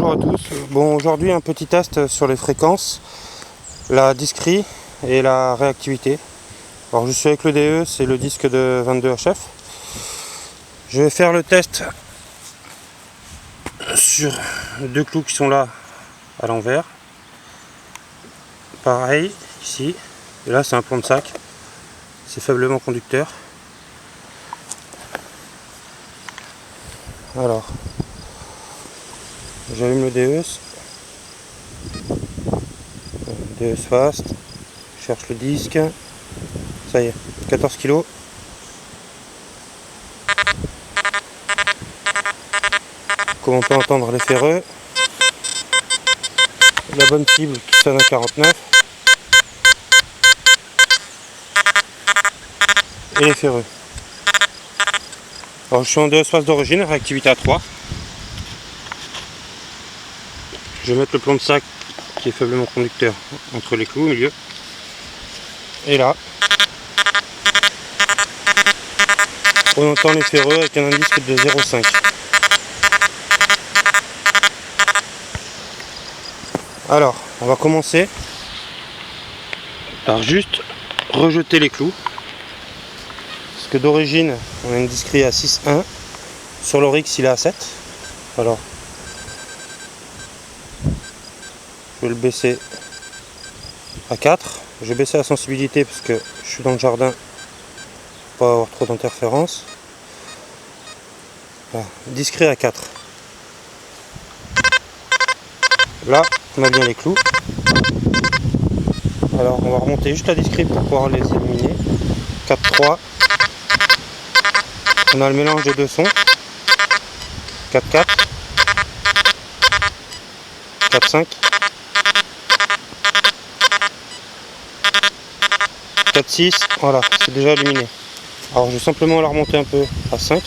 bonjour à tous. Bon, aujourd'hui un petit test sur les fréquences, la discrete et la réactivité. Alors je suis avec le DE, c'est le disque de 22 HF. Je vais faire le test sur deux clous qui sont là à l'envers. Pareil ici, et là c'est un plan de sac, c'est faiblement conducteur. Alors, j'allume le DE fast, je cherche le disque, ça y est, 14 kg. Comme on peut entendre les ferreux, la bonne cible qui sonne à 49, et les ferreux. Alors je suis en DE fast d'origine, réactivité à 3. Je vais mettre le plan de sac qui est faiblement conducteur entre les clous au milieu. Et là, on entend les ferreux avec un indice de 0,5. Alors, on va commencer par juste rejeter les clous. Parce que d'origine, on a une discrete à 6,1. Sur l'Oryx, il est à 7. Alors, je vais le baisser à 4. Je vais baisser la sensibilité parce que je suis dans le jardin pour pas avoir trop d'interférences. Voilà, discret à 4. Là, on a bien les clous. Alors, on va remonter juste la discrete pour pouvoir les éliminer. 4-3. On a le mélange des deux sons. 4-4. 4-5. 4-6, voilà, c'est déjà éliminé. Alors je vais simplement la remonter un peu à 5.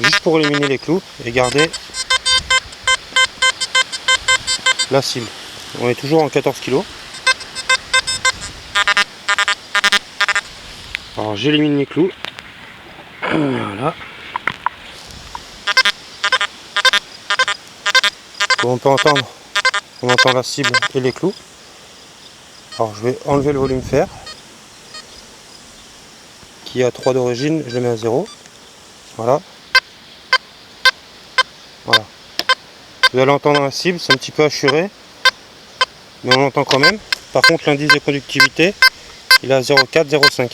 Juste pour éliminer les clous et garder la cible. On est toujours en 14 kg. Alors j'élimine les clous. Voilà. Comme on peut entendre, on entend la cible et les clous. Alors je vais enlever le volume fer qui est à 3 d'origine, je le mets à 0. Voilà. Voilà. Vous allez entendre la cible, c'est un petit peu assuré, mais on l'entend quand même. Par contre l'indice de conductivité il est à 0,4, 0,5.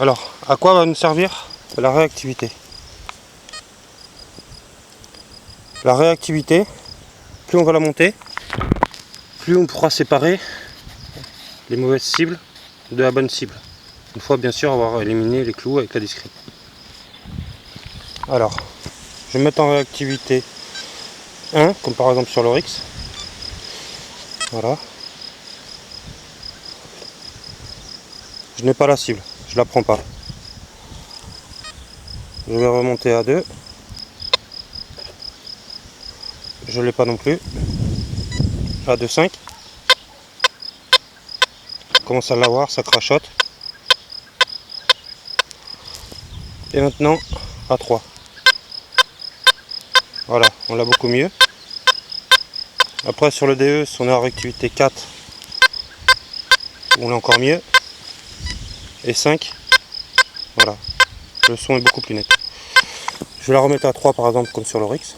Alors, à quoi va nous servir la réactivité? La réactivité, plus on va la monter, plus on pourra séparer les mauvaises cibles de la bonne cible. Une fois bien sûr avoir éliminé les clous avec la discrete. Alors, je vais mettre en réactivité 1, comme par exemple sur l'Oryx. Voilà. Je n'ai pas la cible, je la prends pas. Je vais remonter à 2. Je ne l'ai pas non plus. À 2,5. On commence à l'avoir, ça crachote. Et maintenant à 3. Voilà, on l'a beaucoup mieux. Après sur le DE, si on est en réactivité 4, on l'a encore mieux. Et 5, voilà, le son est beaucoup plus net. Je vais la remettre à 3 par exemple comme sur l'Oryx.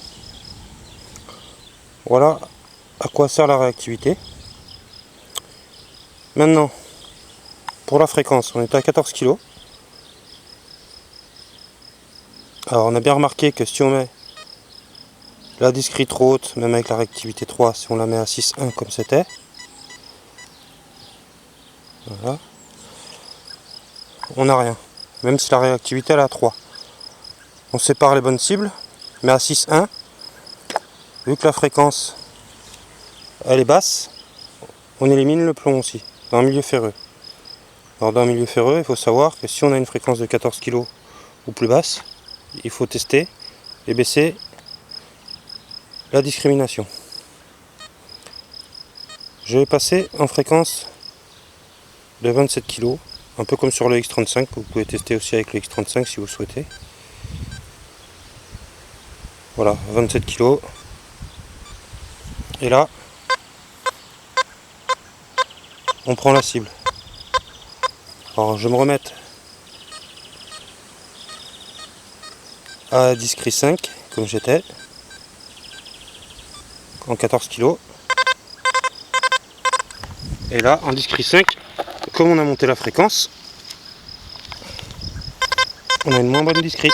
Voilà à quoi sert la réactivité. Maintenant, pour la fréquence, on est à 14 kg. Alors on a bien remarqué que si on met la discrete trop haute, même avec la réactivité 3, si on la met à 6,1 comme c'était, voilà, on n'a rien. Même si la réactivité elle est à 3. On sépare les bonnes cibles, mais à 6,1, vu que la fréquence elle est basse, on élimine le plomb aussi, dans un milieu ferreux. Alors dans un milieu ferreux, il faut savoir que si on a une fréquence de 14 kg ou plus basse, il faut tester et baisser la discrimination. Je vais passer en fréquence de 27 kg, un peu comme sur le X35, vous pouvez tester aussi avec le X35 si vous le souhaitez. Voilà, 27 kg. Et là, on prend la cible. Alors je vais me remettre à discret 5, comme j'étais, en 14 kg. Et là, en discret 5, comme on a monté la fréquence, on a une moins bonne discret.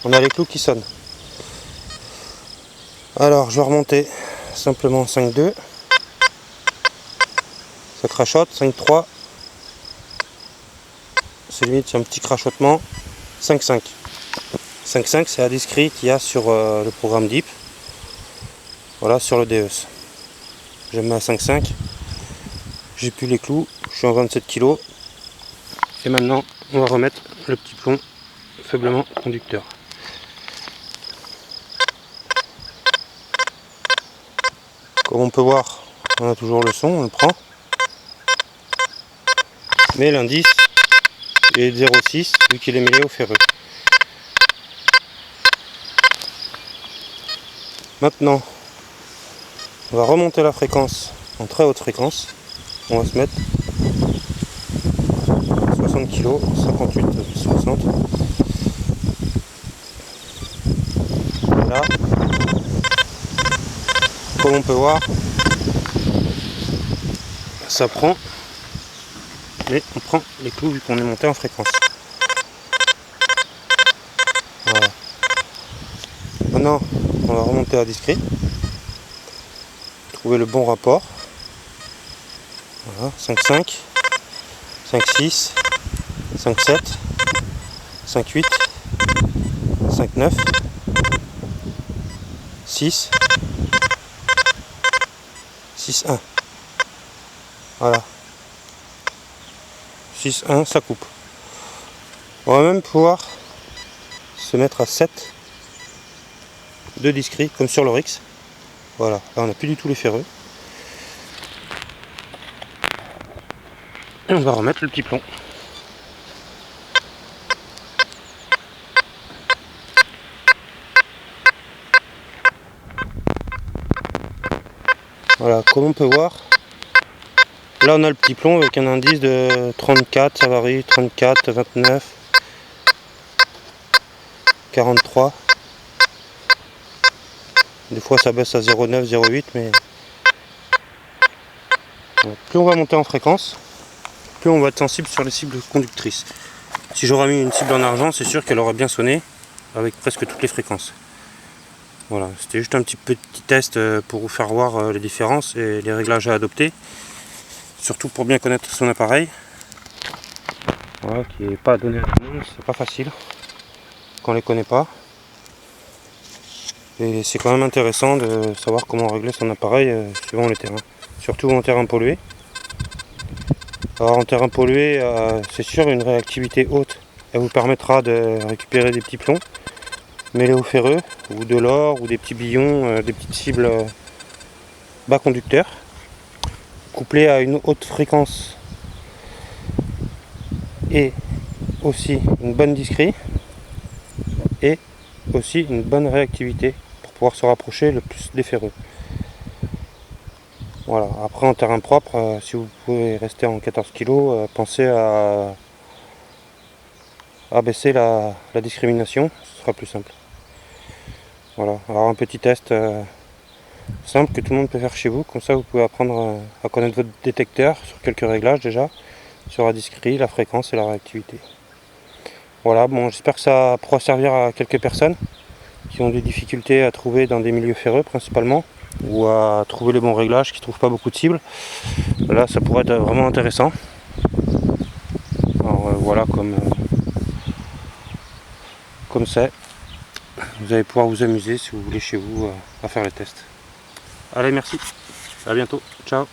On a les clous qui sonnent. Alors, je vais remonter simplement 5,2. Ça crachote, 5,3. C'est limite, il y a un petit crachotement. 5,5. 5,5, c'est la discret qu'il y a sur le programme Deep. Voilà, sur le DES. Je me mets à 5,5. J'ai plus les clous. Je suis en 27 kg. Et maintenant, on va remettre le petit plomb faiblement conducteur. Comme on peut voir, on a toujours le son, on le prend. Mais l'indice est de 0,6 vu qu'il est mêlé au ferreux. Maintenant, on va remonter la fréquence en très haute fréquence. On va se mettre 60 kg, 58, 60. Là, comme on peut voir, ça prend, mais on prend les clous vu qu'on est monté en fréquence. Voilà. Maintenant, on va remonter à discret, trouver le bon rapport. Voilà, 5,5, 5,6, 5,7, 5,8, 5,9, 6, 6,1. Voilà. 6,1, ça coupe. On va même pouvoir se mettre à 7 de discret comme sur l'Oryx. Voilà, là on n'a plus du tout les ferreux. Et on va remettre le petit plomb. Voilà, comme on peut voir, là on a le petit plomb avec un indice de 34, ça varie, 34, 29, 43. Des fois ça baisse à 0,9, 0,8, mais plus on va monter en fréquence, plus on va être sensible sur les cibles conductrices. Si j'aurais mis une cible en argent, c'est sûr qu'elle aurait bien sonné avec presque toutes les fréquences. Voilà, c'était juste un petit test pour vous faire voir les différences et les réglages à adopter. Surtout pour bien connaître son appareil. Voilà, qui n'est pas donné à tout le monde, c'est pas facile quand on les connaît pas. Et c'est quand même intéressant de savoir comment régler son appareil suivant les terrains. Surtout en terrain pollué. Alors en terrain pollué, c'est sûr, une réactivité haute, elle vous permettra de récupérer des petits plombs mêlés au ferreux, ou de l'or, ou des petits billons, des petites cibles bas conducteurs, couplées à une haute fréquence et aussi une bonne discret et aussi une bonne réactivité pour pouvoir se rapprocher le plus des ferreux. Voilà. Après en terrain propre, si vous pouvez rester en 14 kg, pensez à baisser la discrimination, ce sera plus simple. Voilà, alors un petit test simple que tout le monde peut faire chez vous, comme ça vous pouvez apprendre à connaître votre détecteur sur quelques réglages déjà, sur la discret, la fréquence et la réactivité. Voilà, bon, j'espère que ça pourra servir à quelques personnes qui ont des difficultés à trouver dans des milieux ferreux principalement, ou à trouver les bons réglages, qui ne trouvent pas beaucoup de cibles. Là ça pourrait être vraiment intéressant. Alors voilà, comme c'est. Vous allez pouvoir vous amuser si vous voulez chez vous à faire les tests. Allez, merci, à bientôt, ciao.